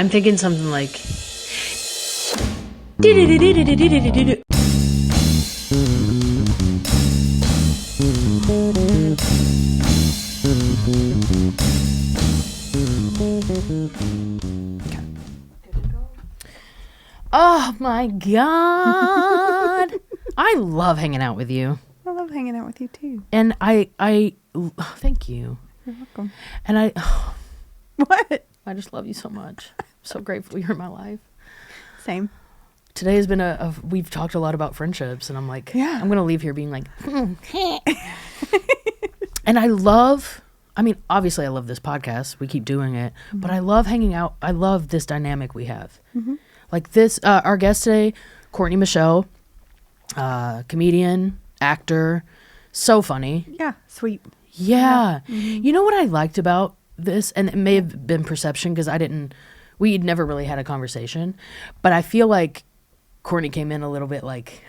I'm thinking something like... Oh my God. I love hanging out with you. I love hanging out with you too. And thank you. You're welcome. And What? I just love you so much. I'm so grateful you're in my life. Same. Today has been we've talked a lot about friendships, and I'm like, yeah. I'm going to leave here being like, And obviously I love this podcast. We keep doing it, but I love hanging out. I love this dynamic we have. Like this, our guest today, Courtney Michelle, comedian, actor, so funny. Yeah. Sweet. Yeah. You know what I liked about this, and it may have been perception because we'd never really had a conversation, but I feel like Courtney came in a little bit like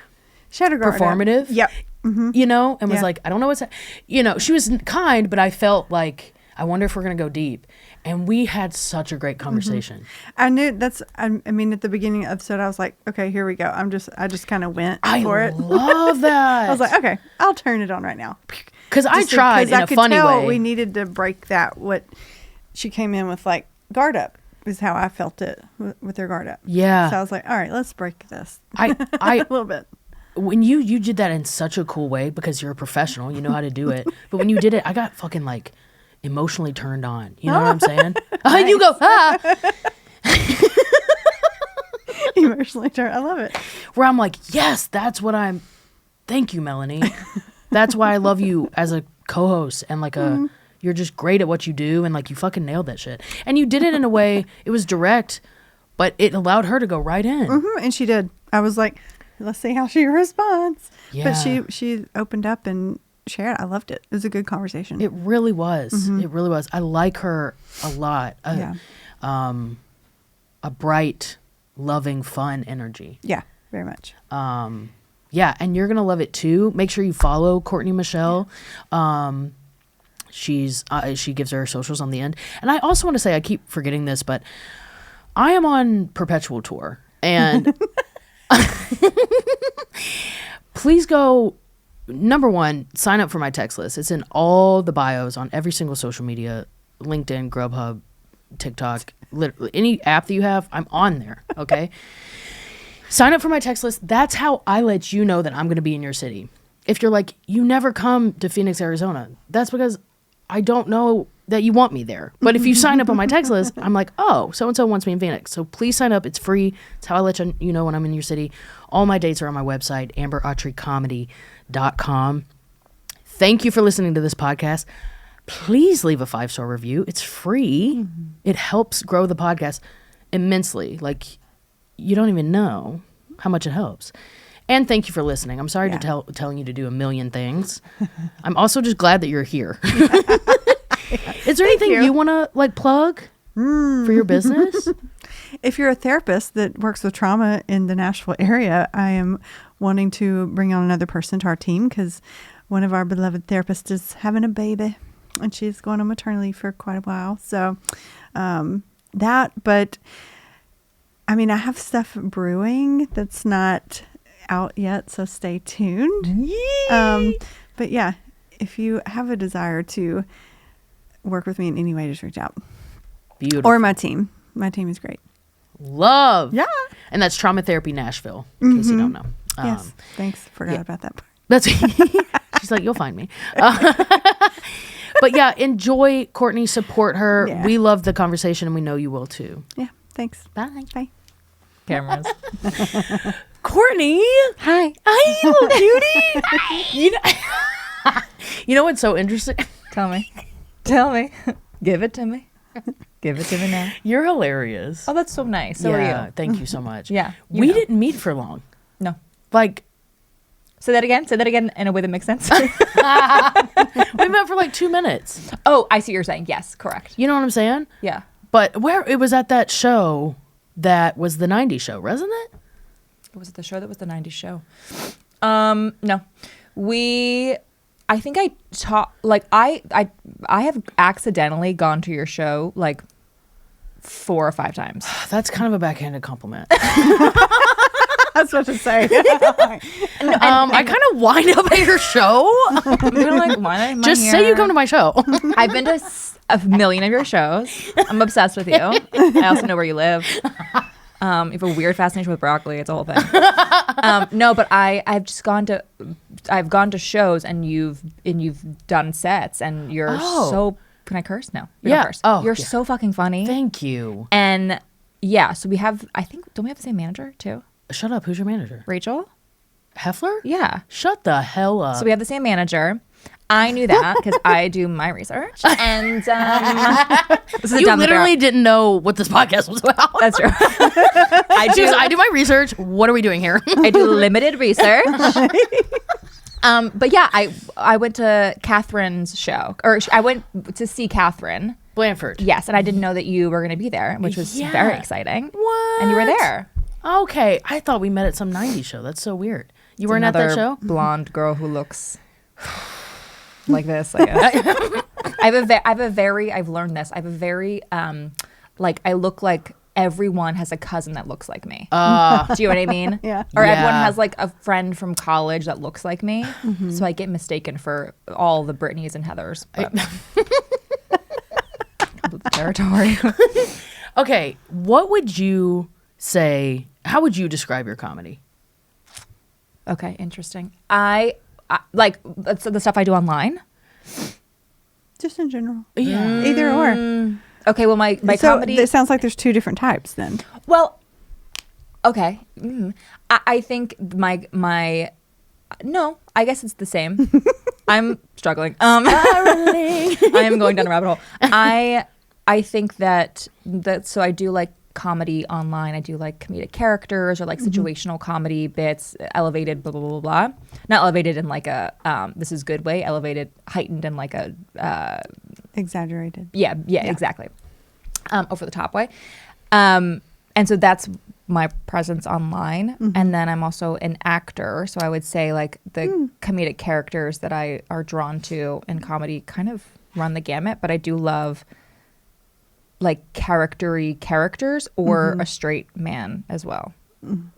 performative. Yep. You know, and was like, I don't know what's, she was kind, but I felt like, I wonder if we're going to go deep. And we had such a great conversation. I knew I mean, at the beginning of the episode, I was like, okay, here we go. I just kind of went for it. I love that. I was like, okay, I'll turn it on right now. Because I tried in a funny way. We needed to break that. What she came in with, like, guard up is how I felt it with her guard up. Yeah. So I was like, all right, let's break this. I a little bit. When you did that in such a cool way, because you're a professional, you know how to do it. But when you did it, I got fucking like emotionally turned on. You know what I'm saying? Nice. You go, Emotionally turned. I love it. Where I'm like, yes, thank you, Melanie. That's why I love you as a co-host and like you're just great at what you do, and like you fucking nailed that shit. And you did it in a way, it was direct, but it allowed her to go right in. And she did. I was like, let's see how she responds. Yeah. But she opened up and shared. I loved it. It was a good conversation. It really was. It really was. I like her a lot. A bright, loving, fun energy. Yeah, very much. Yeah, and you're gonna love it too. Make sure you follow Courtney Michelle. She gives her socials on the end. And I also want to say, I keep forgetting this, but I am on perpetual tour, and please go. Number one, sign up for my text list. It's in all the bios on every single social media, LinkedIn, Grubhub, TikTok, literally any app that you have, I'm on there. Okay. Sign up for my text list. That's how I let you know that I'm going to be in your city. If you're like, you never come to Phoenix, Arizona, that's because I don't know that you want me there. But if you sign up on my text list, I'm like, oh, so-and-so wants me in Phoenix. So please sign up. It's free. It's how I let you know when I'm in your city. All my dates are on my website, amberautrycomedy.com. Thank you for listening to this podcast. Please leave a 5-star review. It's free. It helps grow the podcast immensely. Like, you don't even know how much it helps. And thank you for listening. I'm sorry to telling you to do a million things. I'm also just glad that you're here. Is there anything you want to like plug for your business? If you're a therapist that works with trauma in the Nashville area, I am wanting to bring on another person to our team because one of our beloved therapists is having a baby and she's going on maternity leave for quite a while. So but I mean, I have stuff brewing that's not out yet, so stay tuned. But yeah, if you have a desire to work with me in any way, just reach out. Beautiful. Or my team. My team is great. Love. Yeah. And that's Trauma Therapy Nashville, in case you don't know. Yes. Thanks. Forgot about that part. That's she's like, you'll find me. But yeah, enjoy Courtney, support her. Yeah. We love the conversation and we know you will too. Yeah. Thanks. Bye. Bye. Cameras. Courtney. Hi. Hi, little cutie. You know what's so interesting? Tell me. Give it to me. Give it to me now. You're hilarious. Oh, that's so nice. So are you. Thank you so much. Yeah. We didn't meet for long. No. Like, Say that again in a way that makes sense. we met for like 2 minutes. Oh, I see what you're saying. Yes, correct. You know what I'm saying? Yeah. But where it was at that show that was the 90s show, wasn't it? Was it the show that was the 90s show? No. I think I taught, like, I have accidentally gone to your show, like, 4 or 5 times. That's kind of a backhanded compliment. That's what to say. I kind of wind up at your show. You're like, why am I Just here? say you come to my show. I've been to a million of your shows. I'm obsessed with you. I also know where you live. You have a weird fascination with broccoli. It's a whole thing. No, but I've gone to shows and you've done sets and you're so. Can I curse? No. We don't curse. Oh, you're yeah. so fucking funny. Thank you. And yeah, so we have. I think don't we have the same manager too? Shut up. Who's your manager? Rachel. Heffler? Yeah. Shut the hell up. So we have the same manager. I knew that because I do my research. And this is you literally didn't know what this podcast was about. That's true. I do my research. What are we doing here? I do limited research. But yeah, I went to Catherine's show, or I went to see Catherine. Blanford. Yes, and I didn't know that you were going to be there, which was very exciting. What? And you were there. Okay. I thought we met at some 90s show. That's so weird. You weren't at that show? Blonde girl who looks like this, I guess. I've learned this. I have a very, I look like everyone has a cousin that looks like me. Do you know what I mean? Yeah. Or everyone has like a friend from college that looks like me. So I get mistaken for all the Britneys and Heathers. But territory. Okay. What would you say? How would you describe your comedy? Okay, interesting. I like that's the stuff I do online. Just in general. Yeah. Either or. Okay, well my So comedy. it sounds like there's 2 different types then. Well, okay. I think my no, I guess it's the same. I'm struggling. I am going down a rabbit hole. I think that so I do like comedy online. I do like comedic characters or like situational comedy bits, elevated, blah, blah, blah, blah. Not elevated in like a, this is good way, elevated, heightened in like a, Exaggerated. yeah, exactly. Over the top way. And so that's my presence online. And then I'm also an actor. So I would say like the comedic characters that I are drawn to in comedy kind of run the gamut, but I do love like charactery characters or a straight man as well.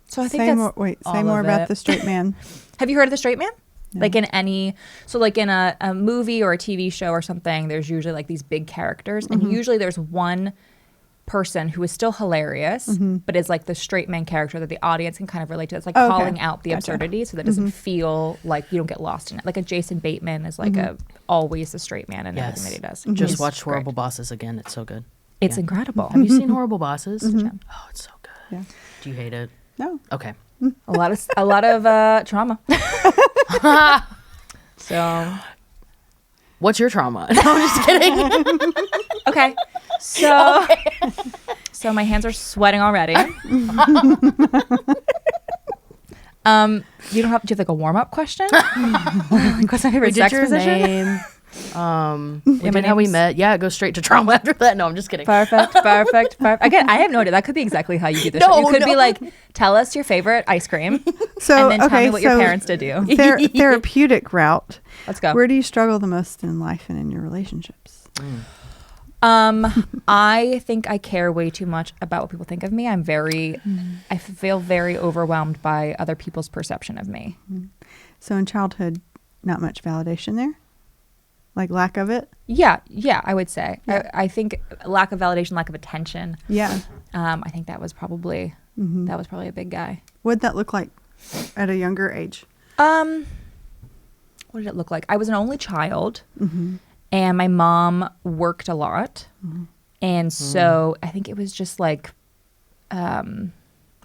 So I think Say that's more, all say more of about it. the straight man. Have you heard of the straight man? No. Like in any, so like in a movie or a TV show or something, there's usually like these big characters and usually there's one person who is still hilarious, but is like the straight man character that the audience can kind of relate to. It's like calling out the absurdity so that it doesn't feel like you don't get lost in it. Like a Jason Bateman is like always a straight man in everything that he does. Just He's watched great. Horrible Bosses again. It's so good. It's incredible. Have you seen Horrible Bosses? Oh, it's so good. Yeah. Do you hate it? No. Okay. A lot of trauma. So, What's your trauma? No, I'm just kidding. okay. So, so my hands are sweating already. You don't have. Do you have like a warm up question? Like, what's my favorite We did sex your position? name. We did how we met. Yeah, go straight to trauma after that. No, I'm just kidding. Perfect. Again, I have no idea. That could be exactly how you do this. No, You could no. be like, tell us your favorite ice cream, So and then tell okay, me what your so parents did to you. therapeutic route. Let's go. Where do you struggle the most in life and in your relationships? I think I care way too much about what people think of me. I feel very overwhelmed by other people's perception of me. So in childhood, not much validation there? Like lack of it? Yeah, I would say. Yeah. I think lack of validation, lack of attention. Yeah. I think that was probably a big guy. What'd that look like at a younger age? What did it look like? I was an only child, and my mom worked a lot, and so I think it was just like a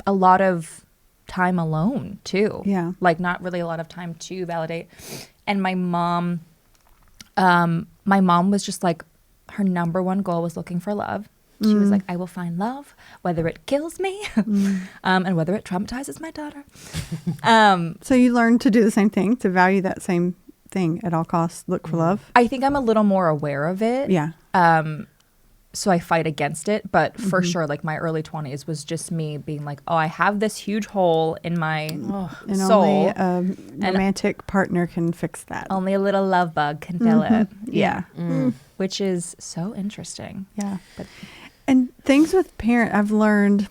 lot of time alone too. Yeah. Like not really a lot of time to validate. And my mom was just like, her number one goal was looking for love. She was like, I will find love, whether it kills me and whether it traumatizes my daughter. So you learned to do the same thing, to value that same thing at all costs, look for love? I think I'm a little more aware of it. Yeah. So I fight against it. But for sure, like my early 20s was just me being like, oh, I have this huge hole in my And soul. only a romantic partner can fix that. Only a little love bug can fill it. Yeah. Which is so interesting. Yeah. But And things with parent, I've learned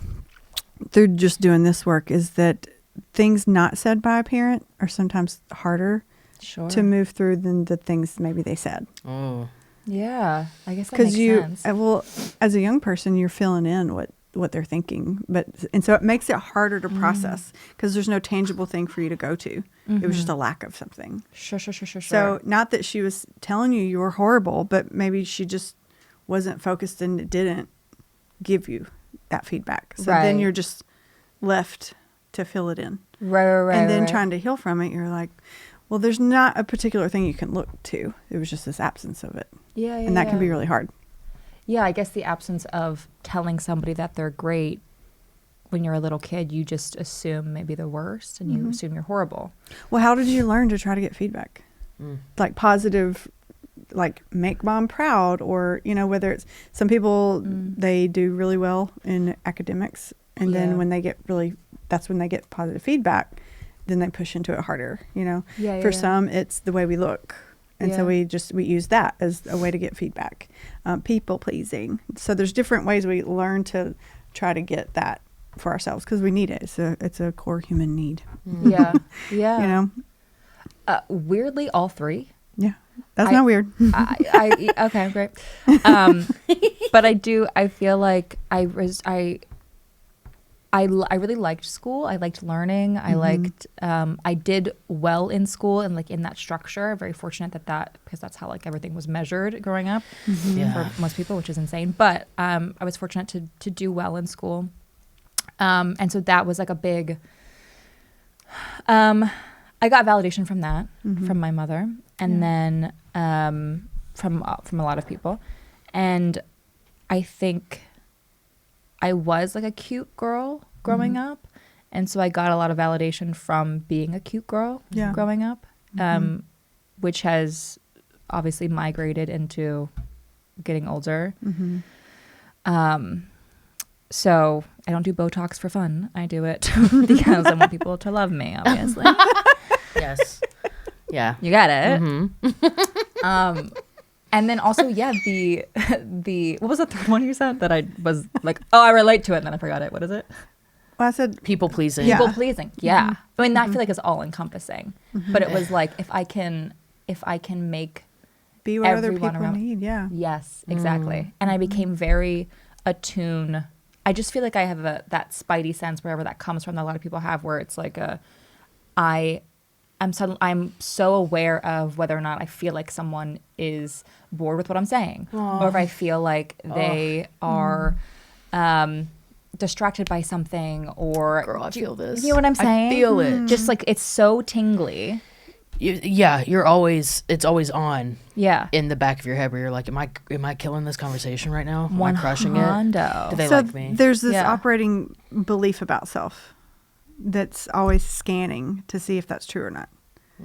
through just doing this work is that things not said by a parent are sometimes harder to move through than the things maybe they said. Oh. Yeah, I guess that makes sense. Well, as a young person, you're filling in what they're thinking, and so it makes it harder to process because there's no tangible thing for you to go to. It was just a lack of something. Sure. So not that she was telling you were horrible, but maybe she just wasn't focused and didn't give you that feedback. So then you're just left to fill it in. Right. And then trying to heal from it, you're like, well, there's not a particular thing you can look to. It was just this absence of it. Yeah. And that can be really hard. Yeah, I guess the absence of telling somebody that they're great when you're a little kid, you just assume maybe the worst and you assume you're horrible. Well, how did you learn to try to get feedback? Like positive, like make mom proud, or, whether it's some people, they do really well in academics. And then when they get that's when they get positive feedback, then they push into it harder, For some, it's the way we look. And so we use that as a way to get feedback. People pleasing. So there's different ways we learn to try to get that for ourselves because we need it. It's a core human need. Yeah. Weirdly, all three. Yeah. That's not weird. Okay, great. But I feel like I really liked school. I liked learning. I did well in school and like in that structure. Very fortunate because that's how like everything was measured growing up for most people, which is insane. But I was fortunate to do well in school. And so that was like a big, I got validation from that, from my mother, and then from a lot of people. And I think I was like a cute girl growing up. And so I got a lot of validation from being a cute girl growing up, which has obviously migrated into getting older. So I don't do Botox for fun. I do it because I want people to love me, obviously. Yes. Yeah. You got it. And then also, the what was the third one you said that I was like, oh, I relate to it, and then I forgot it. What is it? Well, I said people pleasing. Yeah. People pleasing. Yeah. I mean, I feel like it's all encompassing, but it was like if I can make be what other everyone people around need. Yeah. Yes, exactly. And I became very attuned. I just feel like I have that spidey sense wherever that comes from that a lot of people have, where it's like I'm so aware of whether or not I feel like someone is bored with what I'm saying, or if I feel like they are distracted by something, or Girl, I feel this. You know what I'm saying? I feel it. Just like it's so tingly. It's always on. Yeah. In the back of your head where you're like, am I killing this conversation right now? Am I crushing it? Do they like me? There's this operating belief about self that's always scanning to see if that's true or not.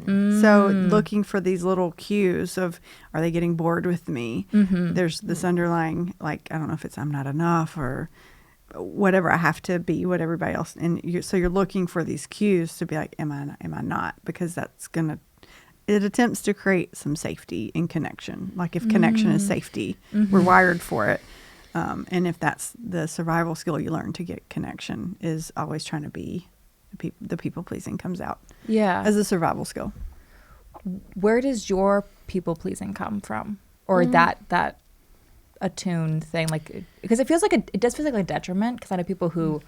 So looking for these little cues of, are they getting bored with me? There's this underlying, like, I don't know if it's I'm not enough or whatever, I have to be what everybody else. And so you're looking for these cues to be like, am I not? Because it attempts to create some safety in connection. Like if connection is safety, we're wired for it. And if that's the survival skill you learn to get connection, is always trying to be the people pleasing comes out as a survival skill. Where does your people pleasing come from, or that attuned thing? Like, because it feels like it does feel like a detriment, because I know people who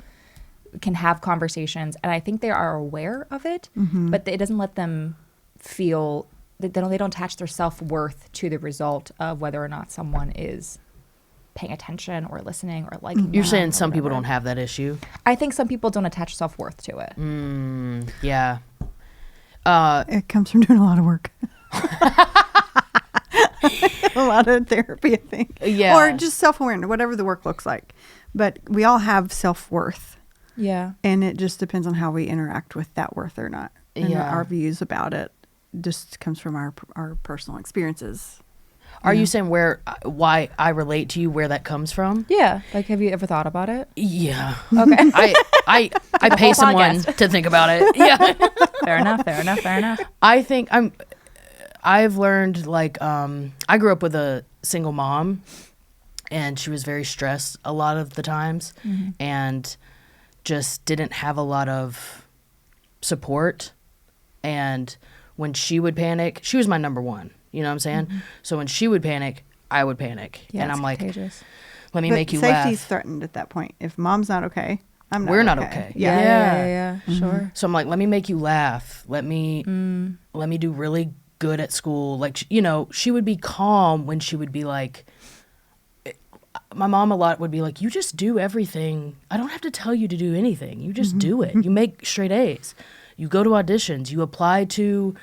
can have conversations and I think they are aware of it, but it doesn't let them feel that they don't attach their self-worth to the result of whether or not someone is paying attention or listening or liking. You're saying some people don't have that issue? I think some people don't attach self-worth to it. Yeah. It comes from doing a lot of work. A lot of therapy, I think. Yeah. Or just self-awareness, whatever the work looks like. But we all have self-worth. Yeah. And it just depends on how we interact with that worth or not. And our views about it just comes from our personal experiences. Are you saying why I relate to you, where that comes from? Yeah. Like, have you ever thought about it? Yeah. Okay. I pay someone to think about it. Yeah. Fair enough. I think I've learned, like, I grew up with a single mom, and she was very stressed a lot of the times, and just didn't have a lot of support. And when she would panic, she was my number one, you know what I'm saying? So when she would panic, I would panic. Yeah, and I'm like, contagious. let me But make you safety's laugh. threatened at that point. If mom's not okay, I'm not We're not okay. Yeah. Yeah. Sure. So I'm like, let me make you laugh. Let me do really good at school. Like, you know, she would be calm when she would be like, my mom a lot would be like, you just do everything. I don't have to tell you to do anything. You just do it. You make straight A's. You go to auditions. You apply to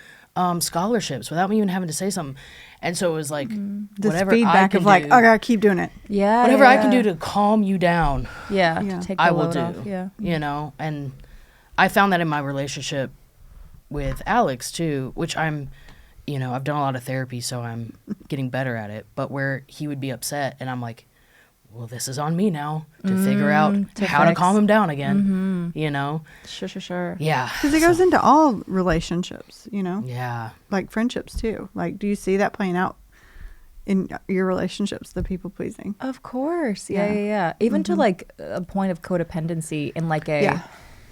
scholarships without me even having to say something. And so it was like, This whatever I feedback can of like, do, I gotta keep doing it. Yeah. whatever I can do to calm you down, Yeah. Yeah. To take the I will load do. off. Yeah. You know, and I found that in my relationship with Alex too, which I'm, you know, I've done a lot of therapy, so I'm getting better at it. But where he would be upset, and I'm like, well, this is on me now to figure out to how to fix. calm him down again. You know, Sure. yeah, Because it goes into all relationships, you know, yeah. like friendships too. Like, do you see that playing out in your relationships, the people pleasing? Of course. Yeah. Yeah. Even to like a point of codependency in like a, Yeah.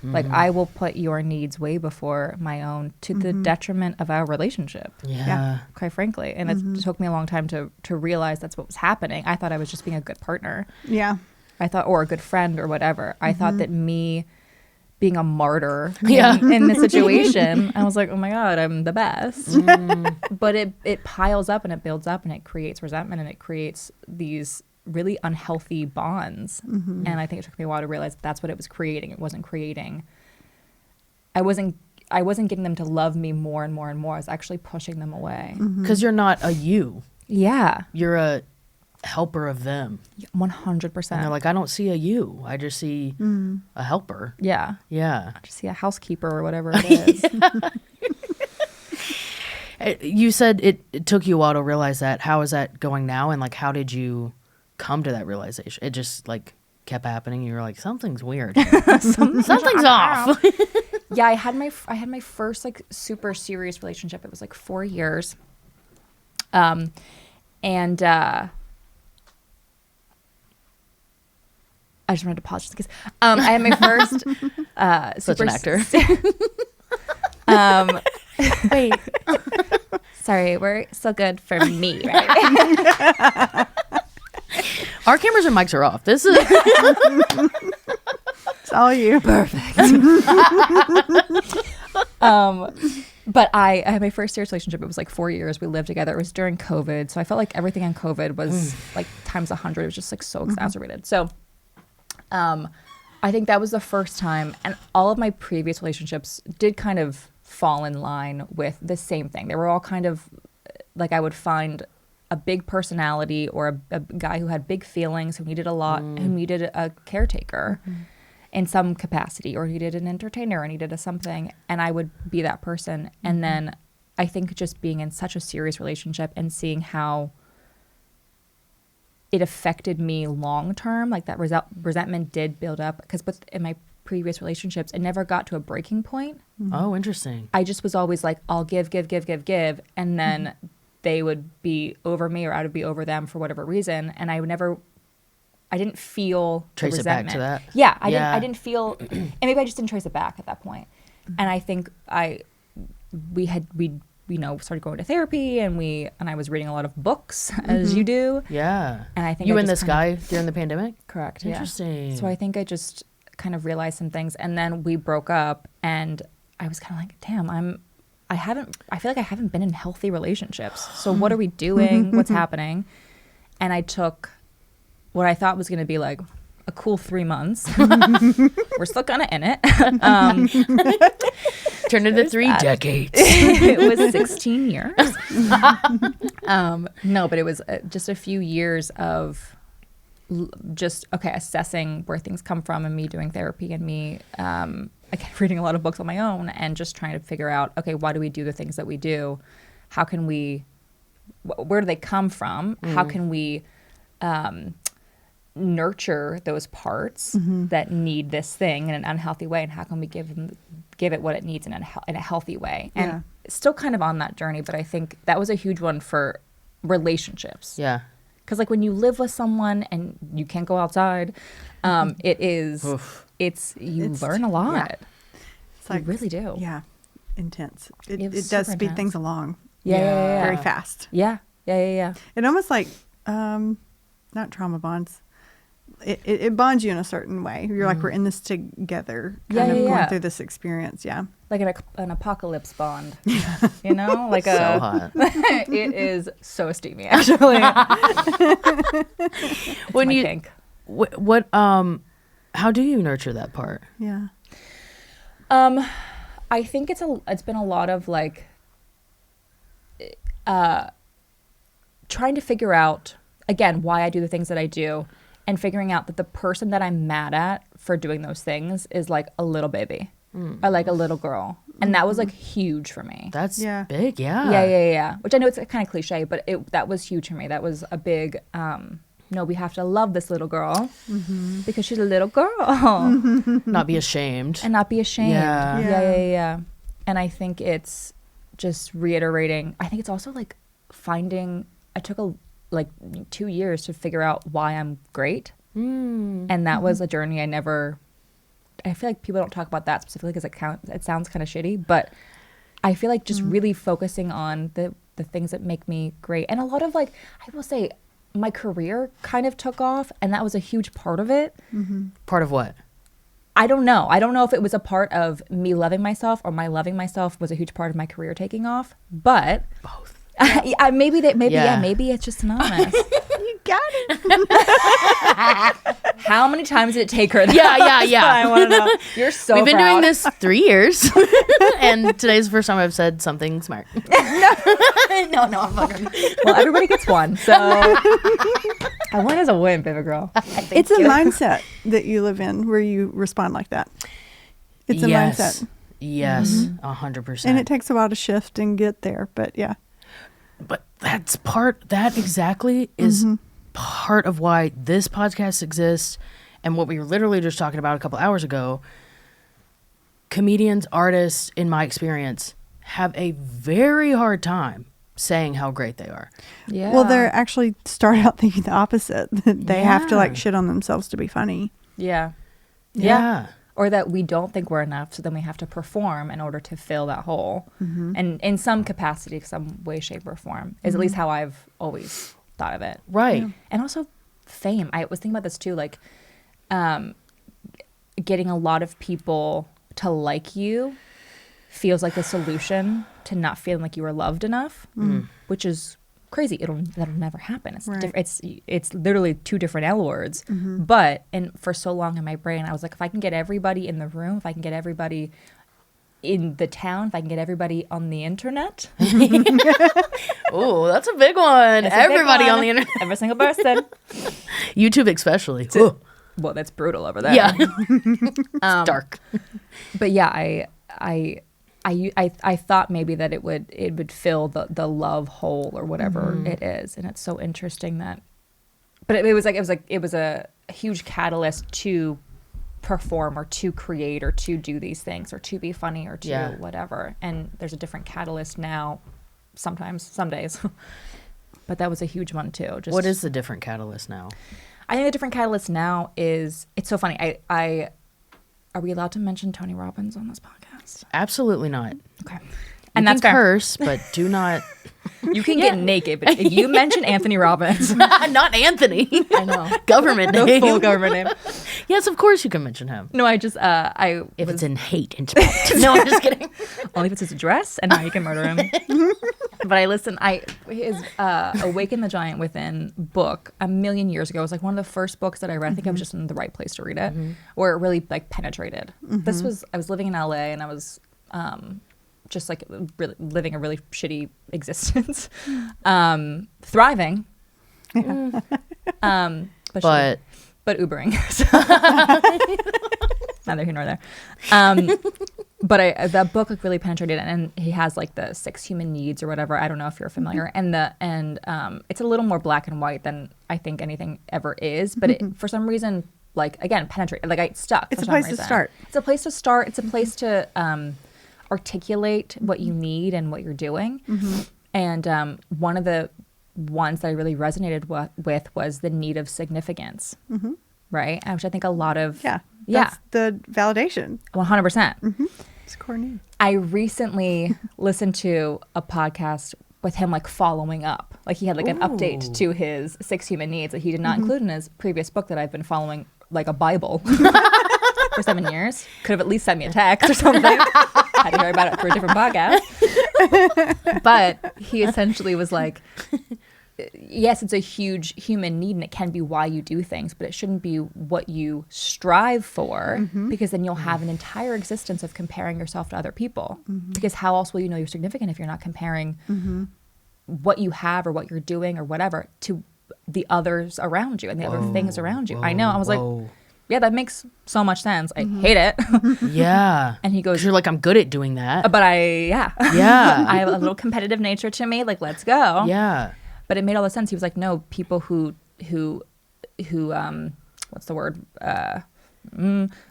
like I will put your needs way before my own to the detriment of our relationship. Yeah. Quite frankly. And it took me a long time to realize that's what was happening. I thought I was just being a good partner. Yeah. I thought, or a good friend or whatever. I thought that me being a martyr Yeah. in this situation, I was like, oh my God, I'm the best. But it piles up and it builds up and it creates resentment and it creates these really unhealthy bonds. And I think it took me a while to realize that's what it was creating. It wasn't creating. I wasn't getting them to love me more and more and more. I was actually pushing them away. Because you're not a you. Yeah. You're a helper of them. 100%. And they're like, I don't see a you. I just see a helper. yeah. Yeah. I just see a housekeeper or whatever it is. You said it took you a while to realize that. How is that going now? And like, how did you come to that realization? It just like kept happening. You were like, something's weird. Something's off. Yeah, I had my first like super serious relationship. It was like 4 years. And I just wanted to pause just in case. I had my first Such super an actor. Wait. Sorry, we're so good for me, right? Our cameras and mics are off. This is It's all you. perfect. But I had my first serious relationship. It was like 4 years. We lived together. It was during COVID. So I felt like everything in COVID was like times 100. It was just like so exacerbated. So I think that was the first time. And all of my previous relationships did kind of fall in line with the same thing. They were all kind of like I would find a big personality or a guy who had big feelings, who needed a lot, who needed a caretaker in some capacity, or needed an entertainer, or needed a something, and I would be that person. And then I think just being in such a serious relationship and seeing how it affected me long term, like that resentment did build up, because in my previous relationships, it never got to a breaking point. Oh, interesting. I just was always like, I'll give, and then they would be over me or I would be over them for whatever reason, and I didn't feel Trace the it back resentment. to that. Yeah, I didn't feel, and maybe I just didn't trace it back at that point. And I think we started going to therapy, and I was reading a lot of books, as you do. Yeah. And I think you I and just this guy during the pandemic? Correct. Yeah. Interesting. So I think I just kind of realized some things, and then we broke up, and I was kind of like, damn, I feel like I haven't been in healthy relationships. So what are we doing? What's happening? And I took what I thought was going to be like a cool 3 months. We're still kind of in it. Turned into 3 decades. It was 16 years. No, but it was just a few years of assessing where things come from, and me doing therapy, and me again reading a lot of books on my own, and just trying to figure out, okay, why do we do the things that we do? How can we? Where do they come from? How can we nurture those parts that need this thing in an unhealthy way, and how can we give it what it needs in a healthy way? And still kind of on that journey, but I think that was a huge one for relationships. Yeah. Because like when you live with someone and you can't go outside, you learn a lot. Yeah. It's like, you really do. Yeah. Intense. It It was does super speed intense. things along. Yeah. Very fast. Yeah. It almost like, not trauma bonds. It bonds you in a certain way. You're like, we're in this together, kind of going through this experience. Yeah. Like an apocalypse bond, you know, like So hot. it is so steamy, actually. When my you, kink. what, how do you nurture that part? Yeah. I think it's been a lot of like, trying to figure out again why I do the things that I do, and figuring out that the person that I'm mad at for doing those things is like a little baby. Or like a little girl. And that was like huge for me. That's Yeah. big, yeah. Yeah. Which I know it's kind of cliche, but that was huge for me. That was a big, no, we have to love this little girl because she's a little girl. Not be ashamed. And not be ashamed. Yeah. Yeah. And I think it's just reiterating. I think it's also like finding, I took 2 years to figure out why I'm great. And that was a journey I feel like people don't talk about that specifically because it sounds kind of shitty, but I feel like just really focusing on the things that make me great. And a lot of like, I will say my career kind of took off, and that was a huge part of it. Part of what? I don't know. I don't know if it was a part of me loving myself or my loving myself was a huge part of my career taking off, but Both. maybe Yeah. maybe it's just synonymous. You got it. How many times did it take her? Yeah. I want to know. You're so We've been proud. doing this 3 years, and today's the first time I've said something smart. No, I'm fucking. Well, everybody gets one, so I win as a win, baby girl. It's a mindset that you live in where you respond like that. It's a mindset. Yes, 100%. And it takes a while to shift and get there, but yeah. But that exactly is part of why this podcast exists, and what we were literally just talking about a couple hours ago. Comedians, artists, in my experience, have a very hard time saying how great they are. Yeah. Well, they're actually start out thinking the opposite. That they have to like Yeah. shit on themselves to be funny. Yeah. Or that we don't think we're enough, so then we have to perform in order to fill that hole. And in some capacity, some way, shape, or form, is at least how I've always thought of it. Right. And also fame. I was thinking about this too, like getting a lot of people to like you feels like the solution to not feeling like you were loved enough, which is crazy. That'll never happen. It's Right. it's literally two different L words. But for so long in my brain, I was like, if I can get everybody in the room, if I can get everybody in the town, if I can get everybody on the internet, Oh, that's a big one. That's a big Everybody one. on the internet, every single person. YouTube especially. Ooh, Well, that's brutal over there. yeah, it's dark. But yeah, I thought maybe that it would fill the love hole or whatever it is, and it's so interesting that. But it was a huge catalyst to perform or to create or to do these things or to be funny or to whatever. And there's a different catalyst now. Sometimes, some days, but that was a huge one too. Just What is the different catalyst now? I think the different catalyst now is it's so funny. I are we allowed to mention Tony Robbins on this podcast? Absolutely not. Okay. And And that's can fair. curse, but do not. You can get naked, but if you mention Anthony Robbins, Not Anthony. I know. Government The name. full government name. Yes, of course you can mention him. No, I just If it's in hate and spite. No, I'm just kidding. only if it's his address and how you can murder him. But his Awaken the Giant Within book a million years ago was like one of the first books that I read. I think I was just in the right place to read it, where it really like penetrated. I was living in LA and I was just like really living a really shitty existence, thriving, but Ubering. So neither here nor there. But that book like really penetrated, and he has like the 6 human needs or whatever. I don't know if you're familiar, and it's a little more black and white than I think anything ever is. But it, for some reason, like again, penetrated. Like I stuck. It's for a some place to reason. start. It's a place to start. It's a place to articulate what you need and what you're doing. And one of the ones that I really resonated with was the need of significance, right? Which I think a lot of that's the validation. 100%. It's core need. I recently listened to a podcast with him like following up. Like he had like an update to his 6 human needs that he did not include in his previous book that I've been following like a Bible for 7 years. Could have at least sent me a text or something. Had to hear about it for a different podcast. But he essentially was like, yes, it's a huge human need and it can be why you do things, but it shouldn't be what you strive for because then you'll have an entire existence of comparing yourself to other people. Because how else will you know you're significant if you're not comparing what you have or what you're doing or whatever to the others around you and the other things around you. I know. I was like, yeah, that makes so much sense. I hate it. Yeah. And he goes, you're like, I'm good at doing that. but yeah. I have a little competitive nature to me. Like, let's go. Yeah. But it made all the sense. He was like, no, people who what's the word?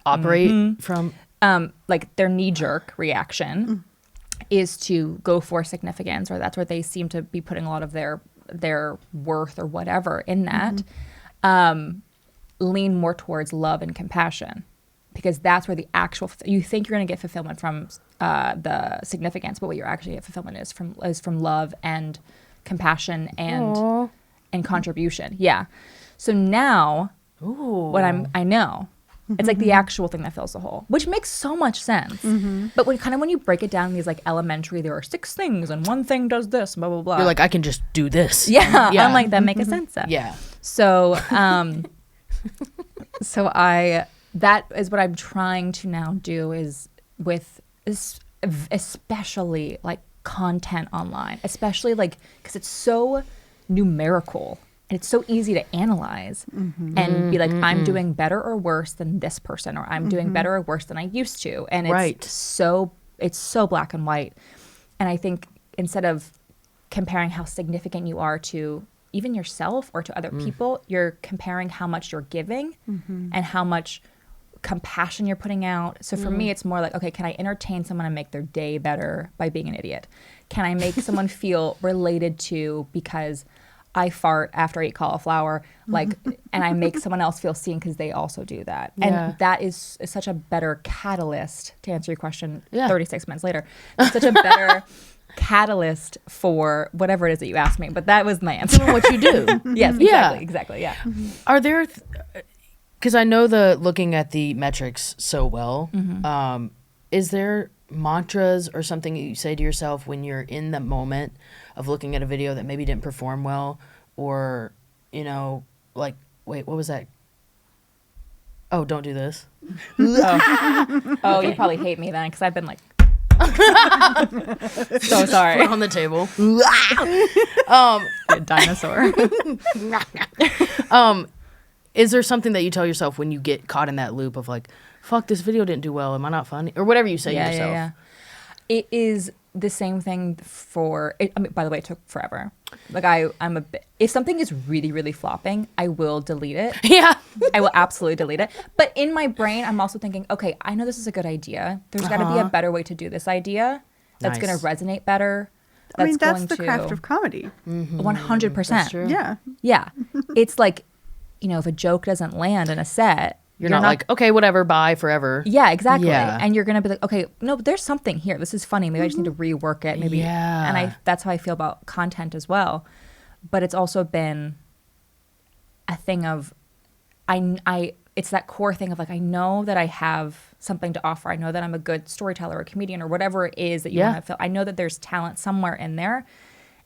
Operate from Like their knee-jerk reaction is to go for significance, or that's where they seem to be putting a lot of their worth or whatever in that. Lean more towards love and compassion, because that's where the actual you think you're going to get fulfillment from the significance, but what you're actually get fulfillment is from love and compassion and contribution. Yeah. So now what I know, it's like the actual thing that fills the hole, which makes so much sense. But when you break it down in these like elementary, there are 6 things and one thing does this, blah, blah, blah. you're like, I can just do this. Yeah. I'm like, that makes sense. Yeah. So, that is what I'm trying to now do is with especially like content online, especially like, because it's so numerical and it's so easy to analyze and be like, I'm doing better or worse than this person, or I'm doing better or worse than I used to. And it's so black and white. And I think instead of comparing how significant you are to even yourself or to other people, you're comparing how much you're giving and how much compassion you're putting out. So for me, it's more like, okay, can I entertain someone and make their day better by being an idiot? Can I make someone feel related to because I fart after I eat cauliflower, like, and I make someone else feel seen because they also do that. And that is such a better catalyst, to answer your question 36 minutes later. It's such a better catalyst for whatever it is that you asked me, but that was my answer. What you do. Yes, exactly. Yeah. Are there, because I know looking at the metrics so well, is there mantras or something that you say to yourself when you're in the moment of looking at a video that maybe didn't perform well, or, like, wait, what was that? Oh, don't do this. Oh, you probably hate me then, because I've been like, so sorry. On the table. A dinosaur. Is there something that you tell yourself when you get caught in that loop of like, fuck, this video didn't do well, am I not funny? Or whatever you say to yourself. Yeah. It is the same thing for it. I mean, by the way, it took forever. Like I'm a bit, if something is really, really flopping, I will delete it. Yeah. I will absolutely delete it. But in my brain, I'm also thinking, okay, I know this is a good idea. There's got to be a better way to do this idea that's going to resonate better. That's the craft of comedy. 100%. That's true. Yeah. Yeah. It's like, if a joke doesn't land in a set, you're not like, okay, whatever, bye, forever. Yeah, exactly. Yeah. And you're going to be like, okay, no, but there's something here. This is funny. Maybe I just need to rework it. Maybe. Yeah. And that's how I feel about content as well. But it's also been a thing of, it's that core thing of like, I know that I have something to offer. I know that I'm a good storyteller or comedian or whatever it is that you want to feel. I know that there's talent somewhere in there.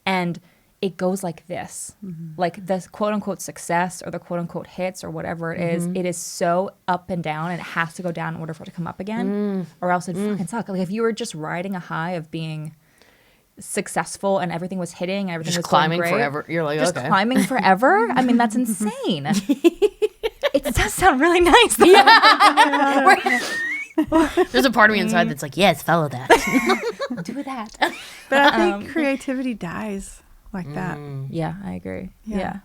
And it goes like this, like the quote unquote success or the quote unquote hits or whatever it is. It is so up and down, and it has to go down in order for it to come up again, or else it fucking sucks. Like if you were just riding a high of being successful and everything was hitting and everything Just was climbing going great, forever. You're like, just okay. climbing forever. I mean, that's insane. It does sound really nice. Though. There's a part of me inside that's like, yes, follow that. Do that. But I think creativity dies like that. Yeah, I agree. Yeah.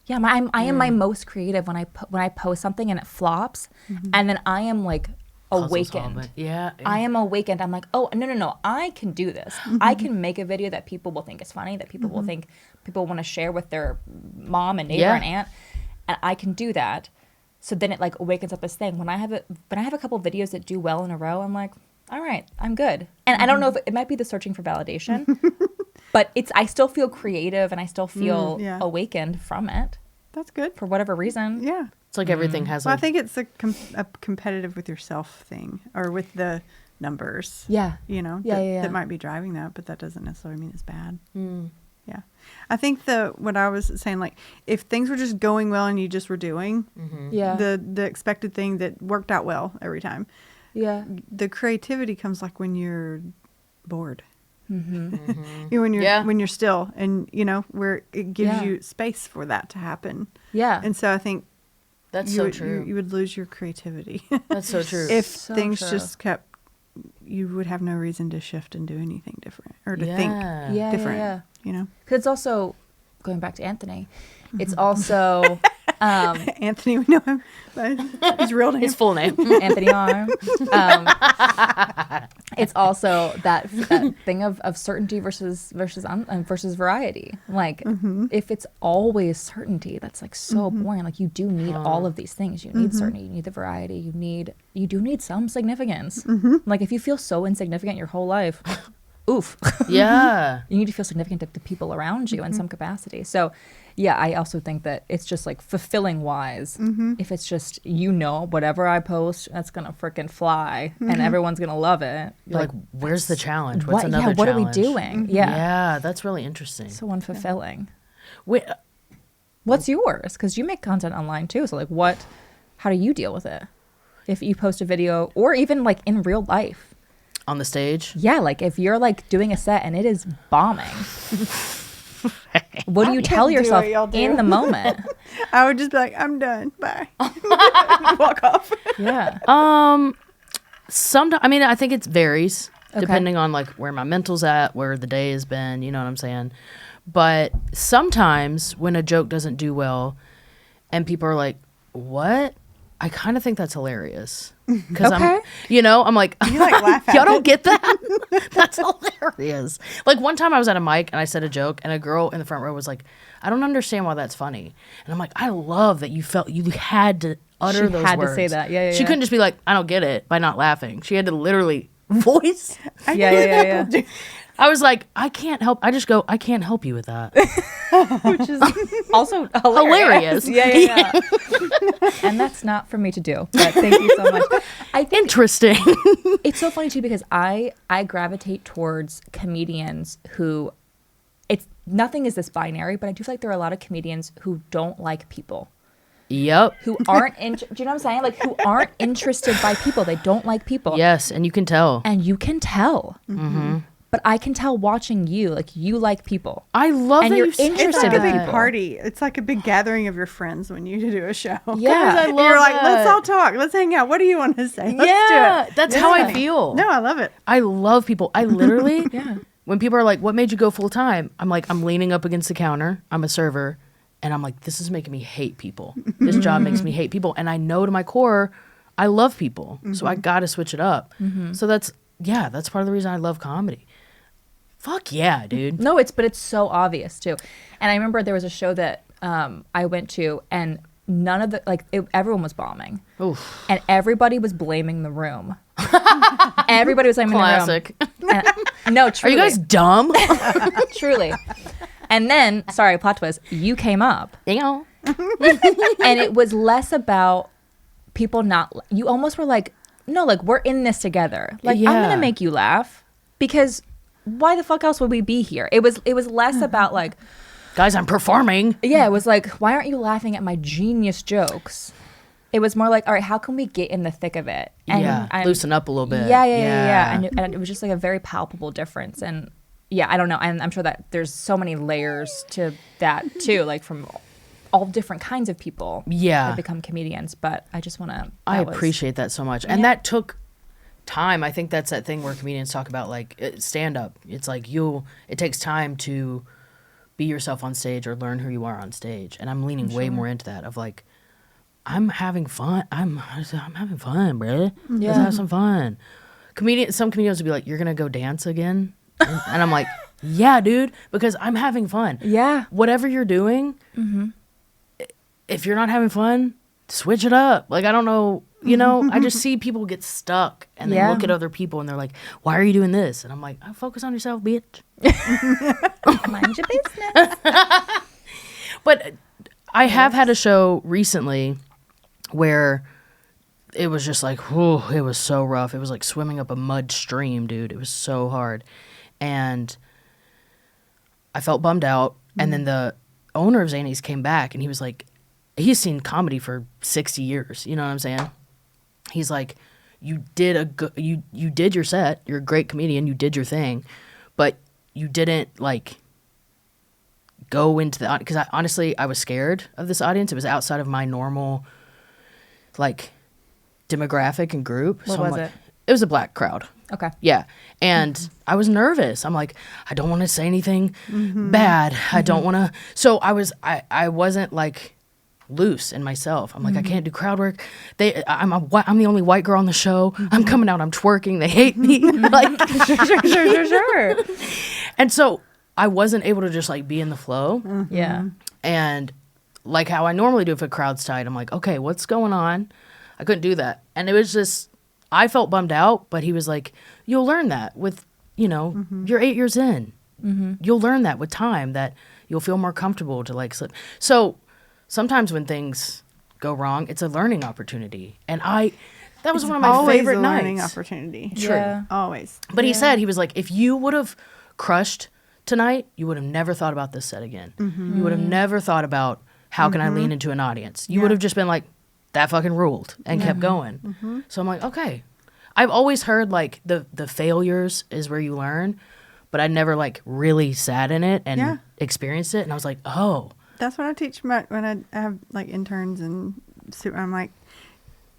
I am my most creative when I post something and it flops, and then I am like puzzle solve awakened. it. Yeah. I am awakened. I'm like, oh, no, I can do this. I can make a video that people will think is funny, that people will think people want to share with their mom and neighbor and aunt, and I can do that. So then it like awakens up this thing. When I have a couple videos that do well in a row, I'm like, all right, I'm good. And I don't know if it might be the searching for validation, but I still feel creative and I still feel awakened from it. That's good. For whatever reason. Yeah. It's like everything has Well, like. I think it's a competitive with yourself thing, or with the numbers. Yeah. You know, Yeah. that might be driving that, but that doesn't necessarily mean it's bad. Mm. Yeah. I think what I was saying, like, if things were just going well and you just were doing Yeah. the expected thing that worked out well every time, the creativity comes like when you're bored. When you're still, and where it gives you space for that to happen. Yeah. And so I think That's you so would, true. You would lose your creativity. That's so true. If So things true. just kept, you would have no reason to shift and do anything different, or to think Yeah. different. Yeah. Because it's also, going back to Anthony, it's also Anthony, we know him by his real name. His full name. Anthony R. It's also that thing of certainty versus variety. Like if it's always certainty, that's like so boring. Like you do need all of these things. You need certainty. You need the variety. You do need some significance. Like if you feel so insignificant your whole life, oof. Yeah. You need to feel significant to the people around you in some capacity. So, yeah, I also think that it's just like fulfilling wise. If it's just, whatever I post, that's going to freaking fly and everyone's going to love it. You're like, where's the challenge? What's another what challenge? are we doing? Yeah. Yeah, that's really interesting. So unfulfilling. Wait, What's yours? Because you make content online too. So, like, how do you deal with it? If you post a video or even like in real life? on the stage? Yeah, like if you're like doing a set and it is bombing, what do you tell yourself in the moment? I would just be like, I'm done. Bye. Walk off. Yeah. Sometimes, I mean, I think it varies Okay. depending on like where my mental's at, where the day has been, you know what I'm saying? But sometimes when a joke doesn't do well and people are like, what? I kind of think that's hilarious. Because Okay. I'm like, You like laugh at y'all don't it. get that? That's hilarious. Like one time I was at a mic and I said a joke and a girl in the front row was like, I don't understand why that's funny. And I'm like, I love that you felt you had to utter She those had to words. say that. Yeah, She couldn't just be like, I don't get it by not laughing. She had to literally voice. Yeah. I was like, I can't help. I just go, I can't help you with that. Which is also hilarious. Hilarious. Yeah. And that's not for me to do. But thank you so much. I think Interesting. it's so funny too because I gravitate towards comedians who nothing is this binary, but I do feel like there are a lot of comedians who don't like people. Yep. Who aren't do you know what I'm saying? Like who aren't interested by people. They don't like people. Yes, and you can tell. And you can tell. Mm-hmm. But I can tell watching you, like you like people. I love And that you're you said It's interested like a in big people. party. It's like a big gathering of your friends when you do a show. Yeah. I love You're like, that. let's all talk. Let's hang out. What do you want to say? Let's Yeah, do it. that's how I feel. No, I love it. I love people. I literally, Yeah. when people are like, what made you go full time? I'm like, I'm leaning up against the counter. I'm a server. And I'm like, this is making me hate people. This job makes me hate people. And I know to my core, I love people. So I got to switch it up. So that's part of the reason I love comedy. Fuck yeah, dude. No, it's so obvious too. And I remember there was a show that I went to and none of the everyone was bombing. Oof. And everybody was blaming the room. Everybody was blaming Classic. the room. And, no, Are truly. you guys dumb? Truly. And then, sorry, plot twist, you came up. You know? And it was less about people you almost were like, no, like we're in this together. Like I'm Yeah. going to make you laugh because why the fuck else would we be here? It was less about like, Guys, I'm performing. yeah, it was like, why aren't you laughing at my genius jokes? It was more like, all right, how can we get in the thick of it? And loosen up a little bit. Yeah. And it was just like a very palpable difference. And yeah, I don't know. And I'm sure that there's so many layers to that too, like from all different kinds of people that become comedians. But I just want to. I appreciate that so much. And that took time. I think that's that thing where comedians talk about like stand up. It's like it takes time to be yourself on stage or learn who you are on stage. And I'm leaning way more into that of like, I'm having fun. I'm having fun, bruh. Let's Yeah. have some fun. Some comedians would be like, you're going to go dance again? And I'm like, yeah, dude, because I'm having fun. Yeah. Whatever you're doing, if you're not having fun, switch it up. Like, I don't know, I just see people get stuck and they Yeah. look at other people and they're like, why are you doing this? And I'm like, focus on yourself, bitch. Mind your business. But I have had a show recently where it was just like, whew, it was so rough. It was like swimming up a mud stream, dude. It was so hard. And I felt bummed out. And then the owner of Zanies came back and he was like, he's seen comedy for 60 years. You know what I'm saying? He's like, you did your set. You're a great comedian. You did your thing. But you didn't like go into the audience. Because honestly, I was scared of this audience. It was outside of my normal like demographic and group. What so was I'm like, it? It was a black crowd. Okay. Yeah. And I was nervous. I'm like, I don't want to say anything bad. I don't want to. So I wasn't like loose in myself. I'm like, I can't do crowd work. I'm the only white girl on the show. I'm coming out. I'm twerking. They hate me. Like, Sure. and so I wasn't able to just like be in the flow. Yeah. And like how I normally do if a crowd's tight, I'm like, okay, what's going on? I couldn't do that. And it was just, I felt bummed out, but he was like, you'll learn that with, you're 8 years in. You'll learn that with time, that you'll feel more comfortable to like slip. So sometimes when things go wrong, it's a learning opportunity. And that was one of my Always favorite a learning nights. opportunity. True. Yeah. Always. But he said, he was like, if you would have crushed tonight, you would have never thought about this set again. You would have never thought about how can I lean into an audience. You would have just been like, that fucking ruled and kept going. So I'm like, okay. I've always heard like the failures is where you learn, but I never like really sat in it and experienced it. And I was like, oh. That's what I teach when I have like interns and I'm like,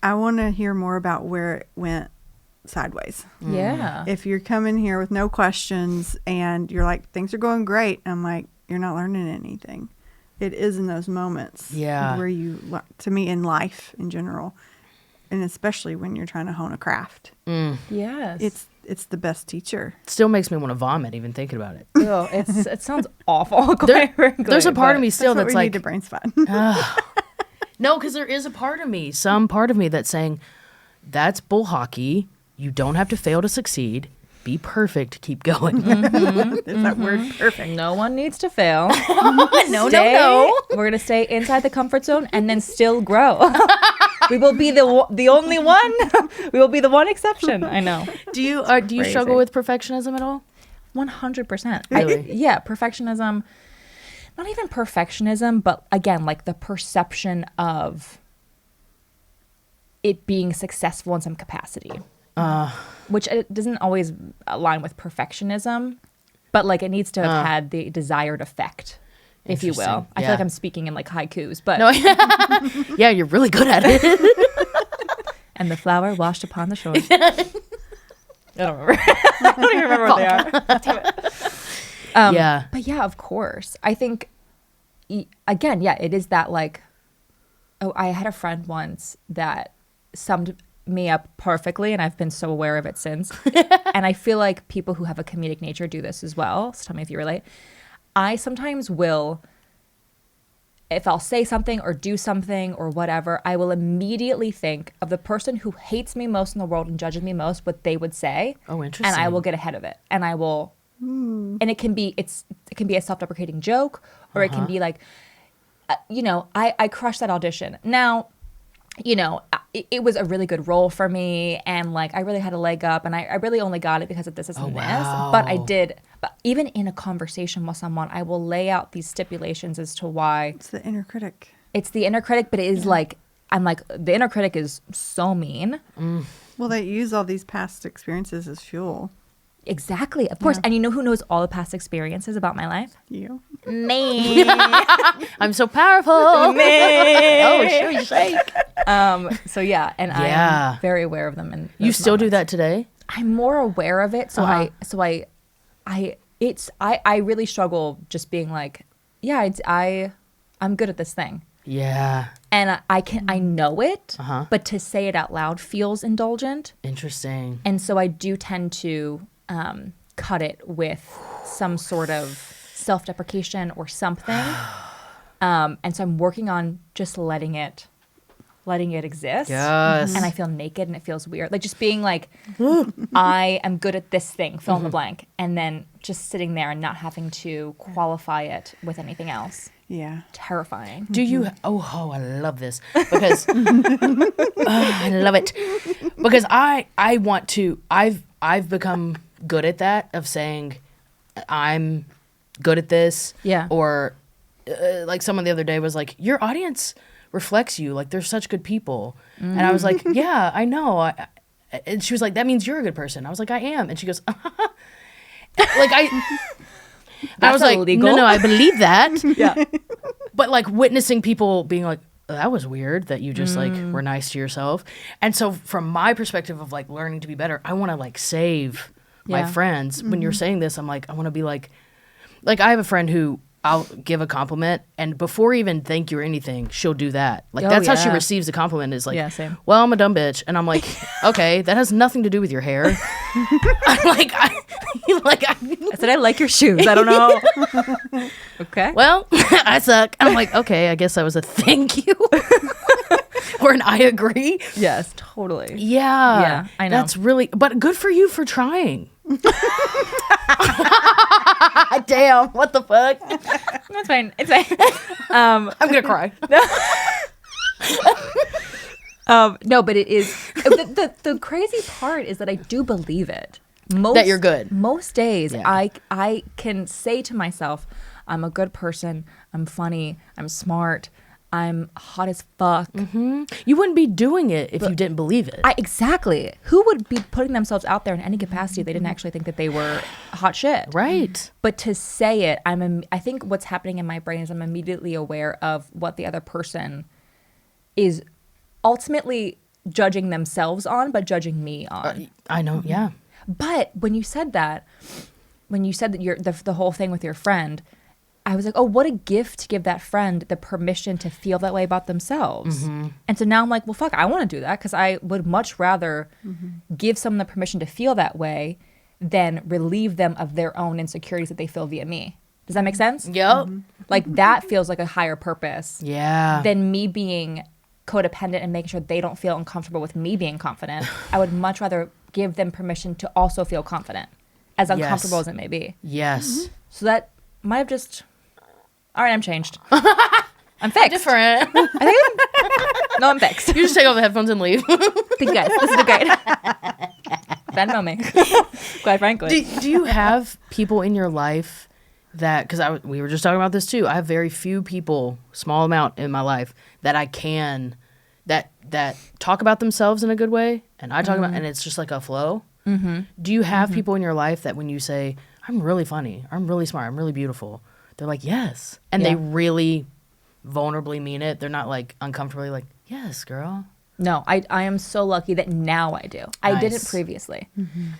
I want to hear more about where it went sideways. Yeah. If you're coming here with no questions and you're like, things are going great, I'm like, you're not learning anything. It is in those moments where you, to me, in life in general, and especially when you're trying to hone a craft, Yes. it's the best teacher. It still makes me want to vomit even thinking about it. Oh, it sounds awful. quite frankly, There's a part of me That's still what that's we like, need to brain spot. no, because there is a part of me, some part of me that's saying, that's bull hockey. You don't have to fail to succeed. Be perfect. Keep going. Is that word perfect? No one needs to fail. No. We're gonna stay inside the comfort zone and then still grow. We will be the only one. We will be the one exception. I know. Do you Crazy. struggle with perfectionism at all? 100%. Really? Yeah, perfectionism. Not even perfectionism, but again, like the perception of it being successful in some capacity. Which it doesn't always align with perfectionism, but like it needs to have had the desired effect, if you will. Interesting. I feel like I'm speaking in like haikus, but No. Yeah, you're really good at it. and the flower washed upon the shore. I don't remember. I don't even remember what they are. Damn it. Yeah. But yeah, of course. I think again, yeah, it is that like, oh, I had a friend once that summed me up perfectly, and I've been so aware of it since. And I feel like people who have a comedic nature do this as well. So tell me if you relate. I sometimes will, if I'll say something or do something or whatever, I will immediately think of the person who hates me most in the world and judges me most, what they would say. Oh, interesting. And I will get ahead of it. And I will, and it can be a self-deprecating joke, or it can be like, I crushed that audition. Now, it was a really good role for me, and like I really had a leg up, and I really only got it because of this and this. Wow. But I did. But even in a conversation with someone, I will lay out these stipulations as to why. It's the inner critic. It's the inner critic, but it is like, I'm like, the inner critic is so mean. Well, they use all these past experiences as fuel. Exactly, of course. And you know who knows all the past experiences about my life? You. Me. I'm so powerful. Me. Oh, sure, shake. So yeah, and Yeah. I'm very aware of them. And You still do that today? I'm more aware of it. So I really struggle just being like, yeah, I'm good at this thing. Yeah. And I know it, Uh-huh. but to say it out loud feels indulgent. Interesting. And so I do tend to cut it with some sort of self-deprecation or something. And so I'm working on just letting it exist. Yes. And I feel naked and it feels weird. Like just being like, I am good at this thing, fill in the blank. And then just sitting there and not having to qualify it with anything else. Yeah. Terrifying. Do you? Oh, I love this because I love it because I want to. I've become good at that of saying I'm good at this. Yeah. Or like someone the other day was like, your audience reflects you. Like they're such good people, and I was like, yeah, I know. And she was like, that means you're a good person. I was like, I am, and she goes, like I was like, illegal. no, I believe that. Yeah. But like witnessing people being like, that was weird that you just like were nice to yourself. And so from my perspective of like learning to be better, I want to like save my Yeah. friends. When you're saying this, I'm like, I want to be like I have a friend who I'll give a compliment and before even thank you or anything, she'll do that. Like Oh, that's how she yeah. receives the compliment is like, Yeah, same. well, I'm a dumb bitch. And I'm like, okay, that has nothing to do with your hair. I'm like, I said, I like your shoes. I don't know. Okay. well, I suck. I'm like, okay, I guess that was a thank you or an I agree. Yes, totally. Yeah. Yeah, I know. That's really, but good for you for trying. Damn, what the fuck? It's fine. It's fine. I'm going to cry. No, but it is the crazy part is that I do believe it. That you're good. Most days, Yeah. I can say to myself, I'm a good person. I'm funny. I'm smart. I'm hot as fuck. You wouldn't be doing it if you didn't believe it. Exactly. Who would be putting themselves out there in any capacity if they didn't actually think that they were hot shit? Right. But to say it, I think what's happening in my brain is I'm immediately aware of what the other person is ultimately judging themselves on, but judging me on. I know, yeah. But when you said that you're the whole thing with your friend, I was like, oh, what a gift to give that friend the permission to feel that way about themselves. And so now I'm like, well, fuck, I want to do that because I would much rather give someone the permission to feel that way than relieve them of their own insecurities that they feel via me. Does that make sense? Yep. Like that feels like a higher purpose Yeah. than me being codependent and making sure they don't feel uncomfortable with me being confident. I would much rather give them permission to also feel confident, as uncomfortable as it may be. Yes. So that might have just... All right, I'm changed. I'm fixed. Different. No, I'm fixed. You just take off the headphones and leave. Thank you guys. This is great. Venmo me. Quite frankly. Do you have people in your life that, because we were just talking about this too, I have very few people, small amount in my life, that I can, that talk about themselves in a good way, and I talk about, and it's just like a flow. Do you have people in your life that when you say, I'm really funny, I'm really smart, I'm really beautiful, they're like, yes. And they really vulnerably mean it. They're not like uncomfortably like, yes, girl. No, I am so lucky that now I do. I didn't Nice. previously.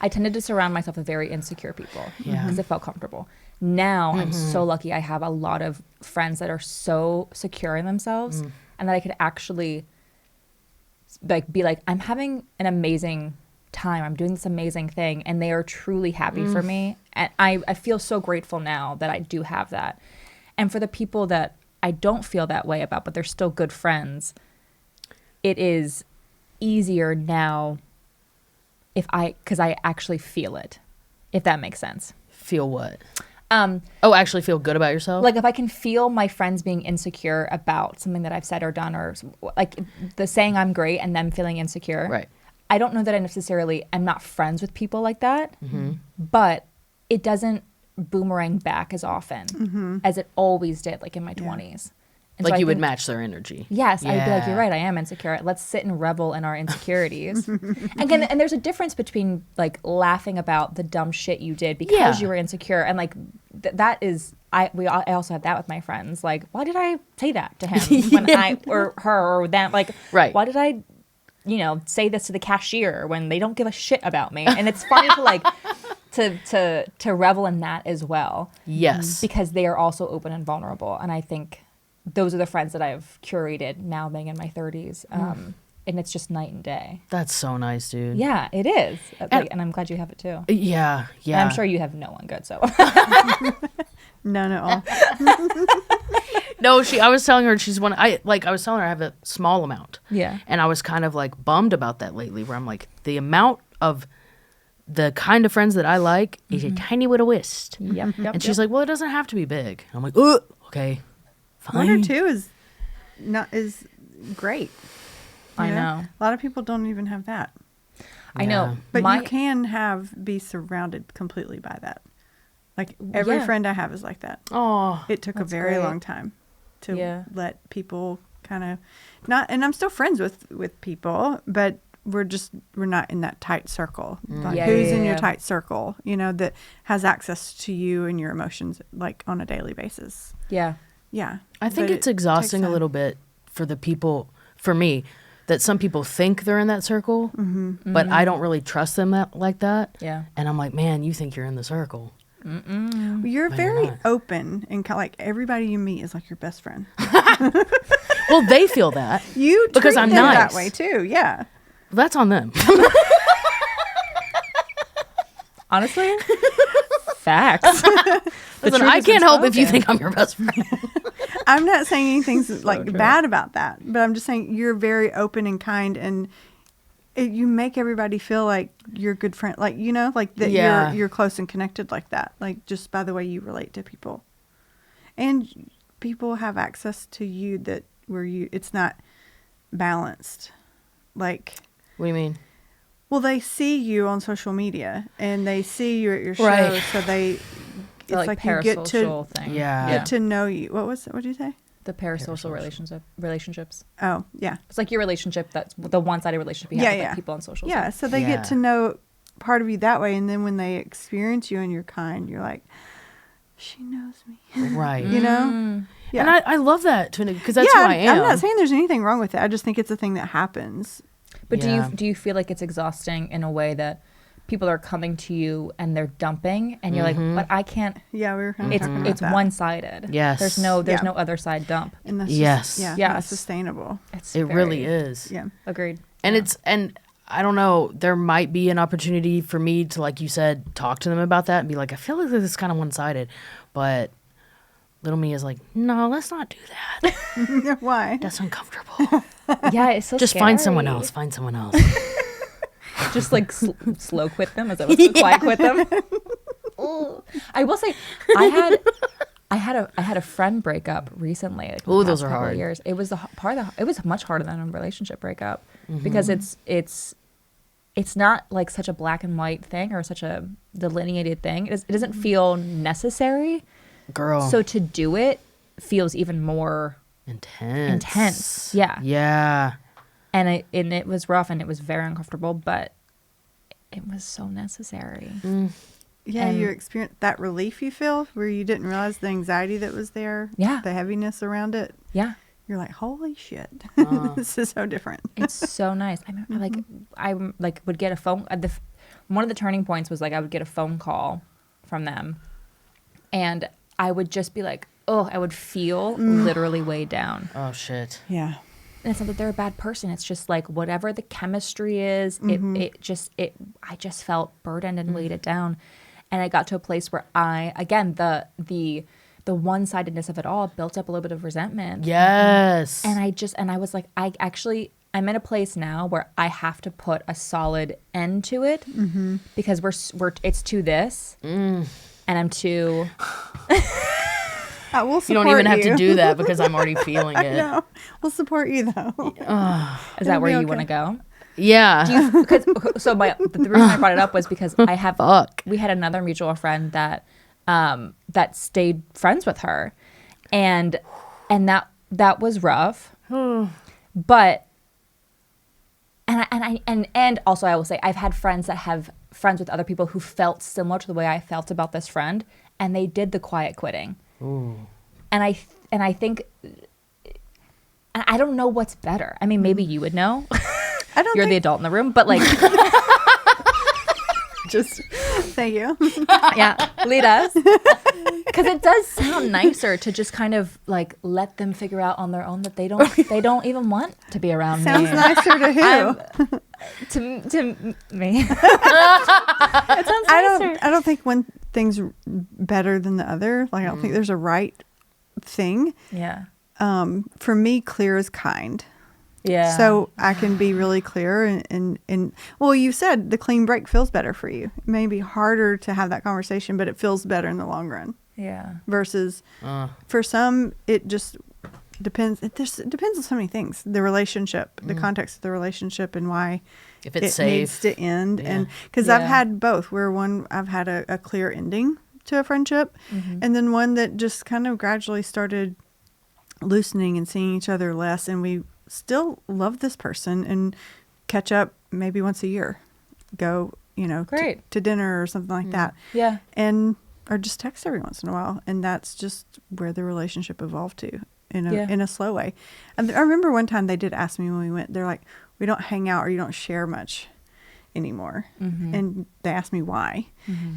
I tended to surround myself with very insecure people Yeah. because it felt comfortable. Now I'm so lucky I have a lot of friends that are so secure in themselves and that I could actually like be like, I'm having an amazing time. I'm doing this amazing thing and they are truly happy for me. And I feel so grateful now that I do have that. And for the people that I don't feel that way about, but they're still good friends, it is easier now because I actually feel it, if that makes sense. Feel what? Actually feel good about yourself? Like if I can feel my friends being insecure about something that I've said or done, or like the saying I'm great and them feeling insecure. Right. I don't know that I necessarily am not friends with people like that, but it doesn't boomerang back as often as it always did, like in my 20s. And Like so I you would think- match their energy. Yes, I'd be like, Yeah. you're right, I am insecure. Let's sit and revel in our insecurities. Again, and there's a difference between like laughing about the dumb shit you did because Yeah. you were insecure, and like that is I also have that with my friends. Like, why did I say that to him when I or her or them? Like, Right. why did I, say this to the cashier when they don't give a shit about me? And it's funny to like to revel in that as well. Yes. Because they are also open and vulnerable, and I think those are the friends that I've curated now being in my 30s. And it's just night and day. That's so nice, dude. Yeah, it is. And I'm glad you have it too. Yeah. And I'm sure you have no one good, so. None at all. No, I was telling her I was telling her I have a small amount. Yeah. And I was kind of like bummed about that lately, where I'm like, the amount of the kind of friends that I like is a tiny bit of whist. Yep. And she's like, well, it doesn't have to be big. I'm like, oh, okay, fine. 1 or 2 is great. I You know. A lot of people don't even have that. I know. But you can be surrounded completely by that. Like every friend I have is like that. Oh, It took a very great. long time to let people kind of not, and I'm still friends with people, but we're not in that tight circle. Like who's in your tight circle, that has access to you and your emotions like on a daily basis. Yeah. Yeah. I think it's exhausting a little bit for the people, for me, that some people think they're in that circle, but I don't really trust them like that. Yeah. And I'm like, man, you think you're in the circle. You're very open and kind of like everybody you meet is like your best friend. Well, they feel that. You because treat I'm them nice that way too. Yeah. That's on them. Honestly, facts. Listen, I can't help if you think I'm your best friend. I'm not saying anything's like bad about that, but I'm just saying you're very open and kind, and you make everybody feel like you're a good friend, like like that you're close and connected like that, like just by the way you relate to people, and people have access to you that it's not balanced, like. What do you mean? Well, they see you on social media and they see you at your show, Right. so it's like you get to thing. Yeah. get to know you. What did you say? The parasocial relationships. Oh, yeah. It's like your relationship, that's the one-sided relationship you have with like, people on social. Yeah, so they get to know part of you that way, and then when they experience you and you're kind, you're like, she knows me. Right. Yeah. And I love that, because that's who I am. I'm not saying there's anything wrong with it. I just think it's a thing that happens. But do you feel like it's exhausting in a way that people are coming to you and they're dumping and you're like, but I can't. Yeah, we were kind of talking about it's that. one-sided. Yes. There's no other side dump. And that's not sustainable. It really is. Yeah. Agreed. And and I don't know, there might be an opportunity for me to, like you said, talk to them about that and be like, I feel like this is kind of one-sided, but little me is like, no, let's not do that. Why? That's uncomfortable. Yeah, it's so Just scary. find someone else. Find someone else. Just like slow quit them. Is that what quiet quit them? I will say, I had a friend breakup recently. Like, Ooh, those are hard. Years. It was it was much harder than a relationship breakup because it's not like such a black and white thing or such a delineated thing. It doesn't feel necessary. Girl. So to do it feels even more intense. Yeah. Yeah. And it was rough and it was very uncomfortable, but it was so necessary. Yeah, And- you experienced that relief you feel where you didn't realize the anxiety that was there. Yeah. The heaviness around it. Yeah. You're like, holy shit. This is so different. It's so nice. I would get a phone. One of the turning points was like I would get a phone call from them, and I would just be like, oh, I would feel literally weighed down. Oh, shit. Yeah. And it's not that they're a bad person. It's just like whatever the chemistry is, I just felt burdened and weighted down, and I got to a place where the one-sidedness of it all built up a little bit of resentment. Yes. And I was like, I'm in a place now where I have to put a solid end to it because it's to this and I'm too. We'll support you don't even have to do that because I'm already feeling it. No, we'll support you though. Is that where you want to go? Yeah. The reason I brought it up was because we had another mutual friend that stayed friends with her, and that was rough. But and also I will say I've had friends that have friends with other people who felt similar to the way I felt about this friend, and they did the quiet quitting. Ooh. And I think I don't know what's better. I mean, maybe you would know. You're the adult in the room, but like, just thank you. Yeah, lead us. Because it does sound nicer to just kind of like let them figure out on their own that they don't even want to be around Sounds me. nicer to who? To me. It sounds nicer. I don't think one thing's better than the other. Like I don't think there's a right thing. Yeah. For me, clear is kind. Yeah. So I can be really clear and well, you said the clean break feels better for you. It may be harder to have that conversation, but it feels better in the long run. Yeah. Versus for some, it just depends. It depends on so many things. The relationship, the context of the relationship, and why If it's it safe. needs to end. Yeah. And because I've had both, where I've had a clear ending to a friendship, and then one that just kind of gradually started loosening and seeing each other less, and we still love this person and catch up maybe once a year, go Great. to dinner or something like that, Yeah. and or just text every once in a while, and that's just where the relationship evolved to in a slow way. And I remember one time they did ask me when we went, they're like, we don't hang out or you don't share much anymore, and they asked me why,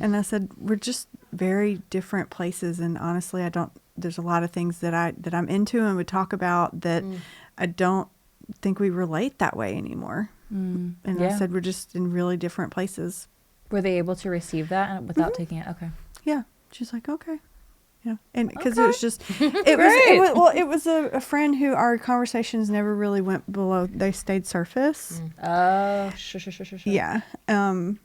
and I said we're just very different places, and honestly there's a lot of things that I'm into and would talk about that I don't think we relate that way anymore. And I said we're just in really different places. Were they able to receive that without taking it? Okay. Yeah, she's like, okay, and because it was just it was a friend who our conversations never really went below, they stayed surface. Oh, sure. Yeah, and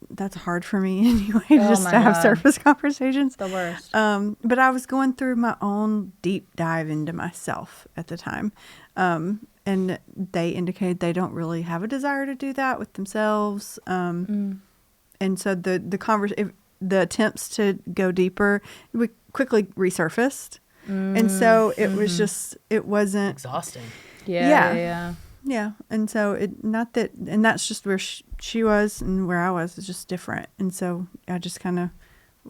that's hard for me anyway, just my to have God. surface conversations. The worst. But I was going through my own deep dive into myself at the time. And they indicated they don't really have a desire to do that with themselves. And so the attempts to go deeper, we quickly resurfaced. And so it was just, it wasn't Exhausting. Yeah. Yeah, and so and that's just where she was and where I was. It's just different, and so I just kind of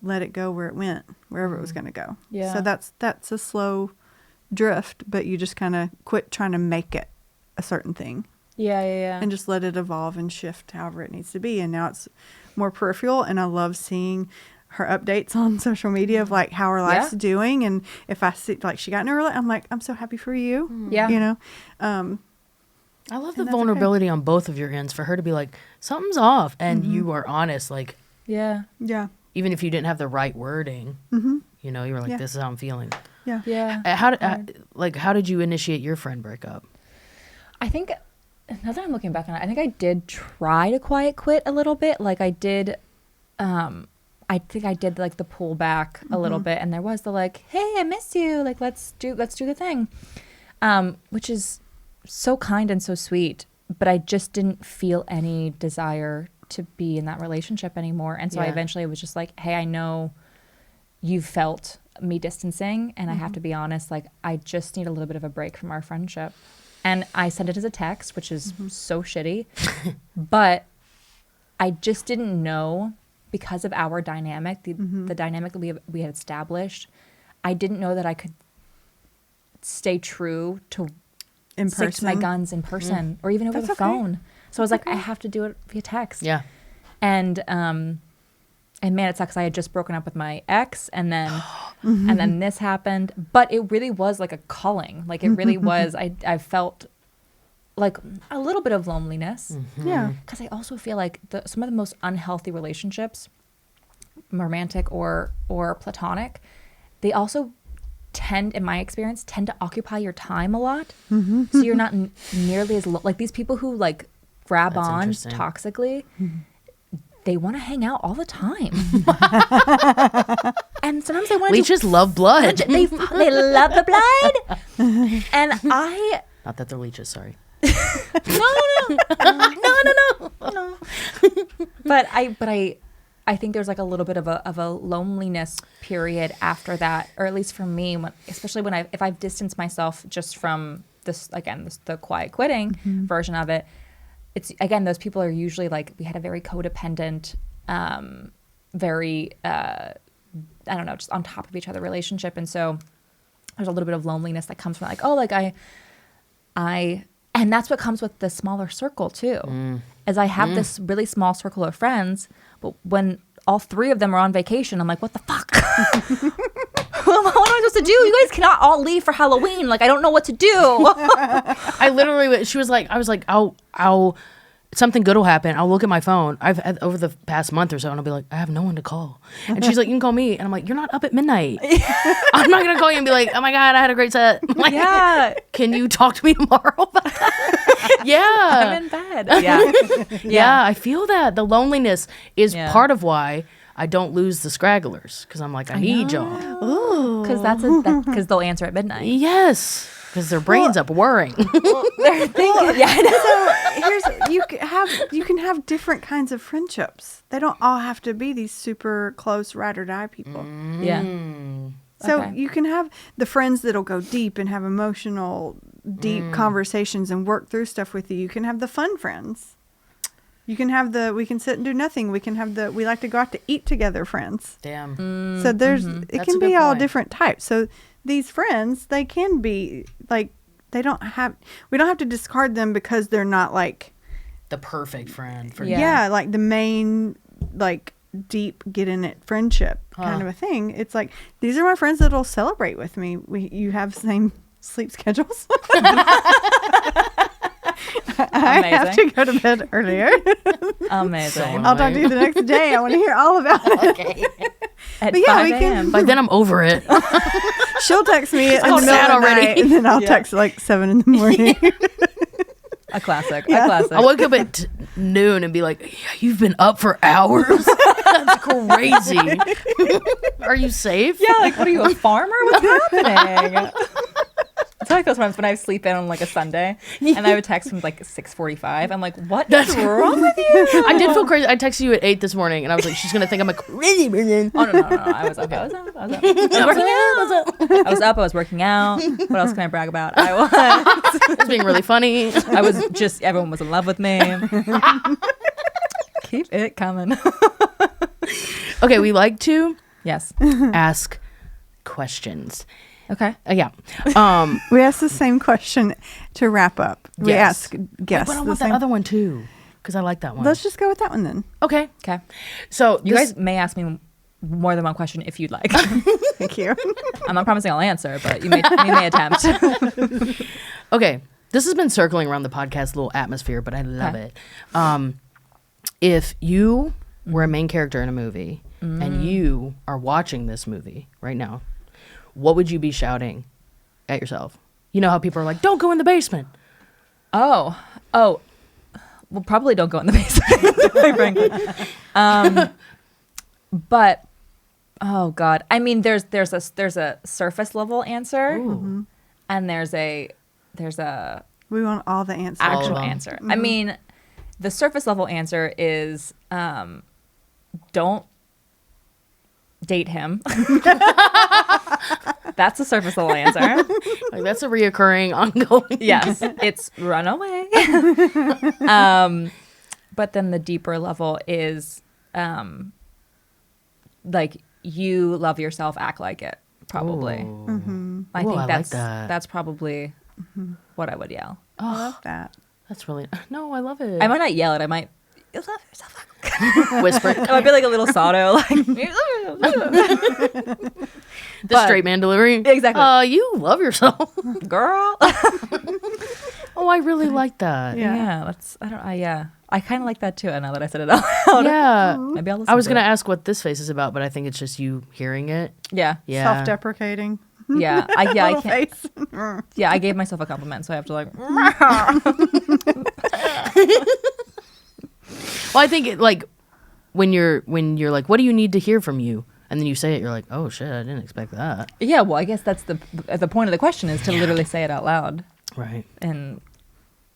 let it go where it went, wherever it was going to go. Yeah. So that's a slow drift, but you just kind of quit trying to make it a certain thing, Yeah. and just let it evolve and shift however it needs to be. And now it's more peripheral, and I love seeing her updates on social media of like how her life's doing, and if I see like she got in a relationship, I'm like, I'm so happy for you. Yeah. I love the And that's vulnerability on both of your ends for her to be like, something's off. And you are honest. Like, Yeah. Yeah. even if you didn't have the right wording, you were like, Yeah. this is how I'm feeling. Yeah. Yeah. How did you initiate your friend breakup? I think, now that I'm looking back on it, I think I did try to quiet quit a little bit. Like I did, I think I did like the pull back a little bit, and there was the like, hey, I miss you. Like, let's do the thing. Which is so kind and so sweet, but I just didn't feel any desire to be in that relationship anymore. And so I eventually was just like, hey, I know you felt me distancing, and I have to be honest, like I just need a little bit of a break from our friendship. And I sent it as a text, which is so shitty, but I just didn't know, because of our dynamic, the dynamic that we had established, I didn't know that I could stay true to In stick to my person. guns in person or even over That's the okay. phone. So I was like, I have to do it via text. Yeah. And man, it sucks. I had just broken up with my ex, and then and then this happened. But it really was like a calling. Like it really was. I felt like a little bit of loneliness. Yeah. Because I also feel like some of the most unhealthy relationships, romantic or platonic, they also tend, in my experience, to occupy your time a lot. So you're not nearly as like these people who like grab That's on interesting. toxically. They want to hang out all the time. And sometimes they want to Leeches love blood. they love the blood. And I Not that they're leeches, sorry. no. But I think there's like a little bit of a loneliness period after that, or at least for me, especially if I've distanced myself just from the quiet quitting version of it. It's again, those people are usually like, we had a very codependent, very I don't know, just on top of each other relationship, and so there's a little bit of loneliness that comes from like, oh, like I and that's what comes with the smaller circle too. As I have this really small circle of friends, but when all 3 of them are on vacation. I'm like, what the fuck? What am I supposed to do? You guys cannot all leave for Halloween. Like, I don't know what to do. I literally, she was like, I was like, I'll something good will happen. I'll look at my phone. I've had over the past month or so, and I'll be like, I have no one to call. And she's like, you can call me. And I'm like, you're not up at midnight. I'm not gonna call you and be like, oh my god, I had a great set. I'm like, Yeah. Can you talk to me tomorrow about that? Yeah. I'm in bed. Yeah. Yeah, I feel that. The loneliness is Yeah. part of why I don't lose the scragglers, because I'm like, I need y'all. Because they'll answer at midnight. Yes, because their brain's up whirring. They're thinking. Yeah. So you can have different kinds of friendships. They don't all have to be these super close ride or die people. Yeah. So Okay. you can have the friends that'll go deep and have emotional, deep conversations and work through stuff with you. You can have the fun friends. You can have we can sit and do nothing. We can have we like to go out to eat together friends. Damn. So it That's can a be good all point. different types. So these friends, they can be like, we don't have to discard them because they're not like, The perfect friend for Yeah. like the main, like deep get in it friendship kind of a thing. It's like, these are my friends that'll celebrate with me. You have the same sleep schedules. I have to go to bed earlier. Amazing. I'll talk to you the next day. I want to hear all about it. Okay. At But yeah, 5 we can- a.m. By then I'm over it. She'll text me in the I'm middle sad of the already. night, and then I'll text like 7 in the morning. A classic. Yeah. A classic. I wake up at noon and be like, yeah, you've been up for hours? That's crazy. Are you safe? Yeah, like, what are you, a farmer? What's happening? It's like those times when I sleep in on like a Sunday and I would text him like 6:45. I'm like, what is wrong with you? I did feel crazy. I texted you at 8 this morning and I was like, she's going to think I'm a crazy person. Oh, no. I was up. I was working out. I was up. I was working out. What else can I brag about? I was being really funny. I was just, everyone was in love with me. Keep it coming. Okay, we like to Yes. ask questions. Okay. Yeah. We ask the same question to wrap up. We Yes. ask guests But I the want same. that other one too, because I like that one. Let's just go with that one then. Okay. Okay. So You guys may ask me more than one question if you'd like. Thank you. I'm not promising I'll answer, but you may attempt. Okay, this has been circling around the podcast little atmosphere, but I love it. If you were a main character in a movie and you are watching this movie right now, what would you be shouting at yourself? You know how people are like, don't go in the basement. Oh, well, probably don't go in the basement, quite frankly. But oh god, I mean, there's a surface level answer, and there's a We want all the answers. actual them. answer. I mean, the surface level answer is don't date him. That's a surface level answer. Like, that's a reoccurring, ongoing. Yes, it's run away. But then the deeper level is like, you love yourself, act like it. Probably. Ooh. I Ooh, think I like that's that. that's probably what I would yell. I love that. That's really, no, I love it. I might not yell it. I might, you love yourself. Whisper. I might be like a little Sato, like The But- straight man delivery. Exactly. You love yourself. girl. Oh, I really like that. Yeah. That's I kind of like that too. Now that I said it out loud. Yeah. Maybe I'll listen. I was to going to it. ask what this face is about, but I think it's just you hearing it. Yeah. Yeah. Self-deprecating. Yeah. I Little can't. face. Yeah, I gave myself a compliment, so I have to like. Well, I think it, like when you're like, what do you need to hear from you? And then you say it, you're like, oh shit, I didn't expect that. Yeah, well, I guess that's the point of the question is to literally say it out loud, Right. and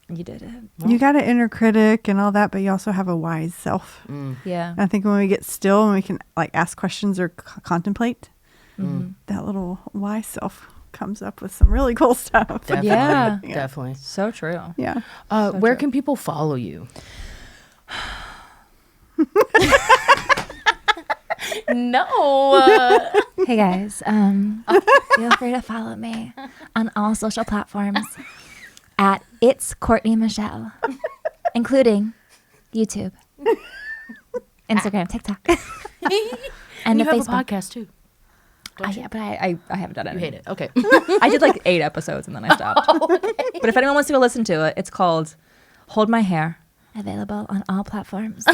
you did it. You got an inner critic and all that, but you also have a wise self. Yeah. And I think when we get still and we can like ask questions or contemplate, that little wise self comes up with some really cool stuff. Definitely. Yeah. Definitely. So true. Yeah. Where true. can people follow you? No. Hey guys, feel free to follow me on all social platforms at It's Courtney Michelle, including YouTube, Instagram, TikTok. And you the have Facebook. a podcast too. Yeah, but I haven't done it. You hate it. Okay. I did like 8 episodes and then I stopped. But if anyone wants to go listen to it, it's called Hold My Hair. Available on all platforms.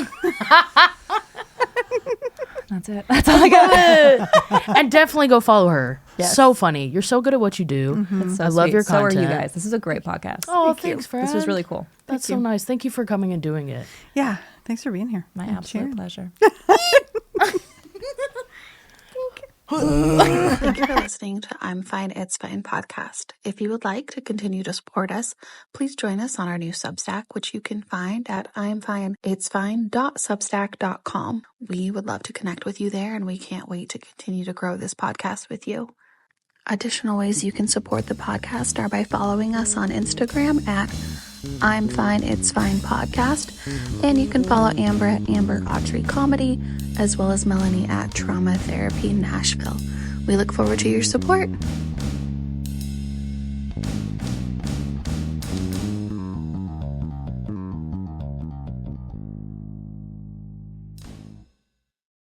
That's it. That's all I got. And definitely go follow her. Yes. So funny. You're so good at what you do. It's so I love sweet. your So are you content. guys. This is a great podcast. Oh, Thank you. thanks, friend. This was really cool. That's so nice. Thank you for coming and doing it. Yeah. Thanks for being here. My and absolute sharing. pleasure. Thank you for listening to I'm Fine, It's Fine podcast. If you would like to continue to support us, please join us on our new Substack, which you can find at imfineitsfine.substack.com. We would love to connect with you there, and we can't wait to continue to grow this podcast with you. Additional ways you can support the podcast are by following us on Instagram at I'm Fine, It's Fine podcast. And you can follow Amber at Amber Autry Comedy, as well as Melanie at Trauma Therapy Nashville. We look forward to your support.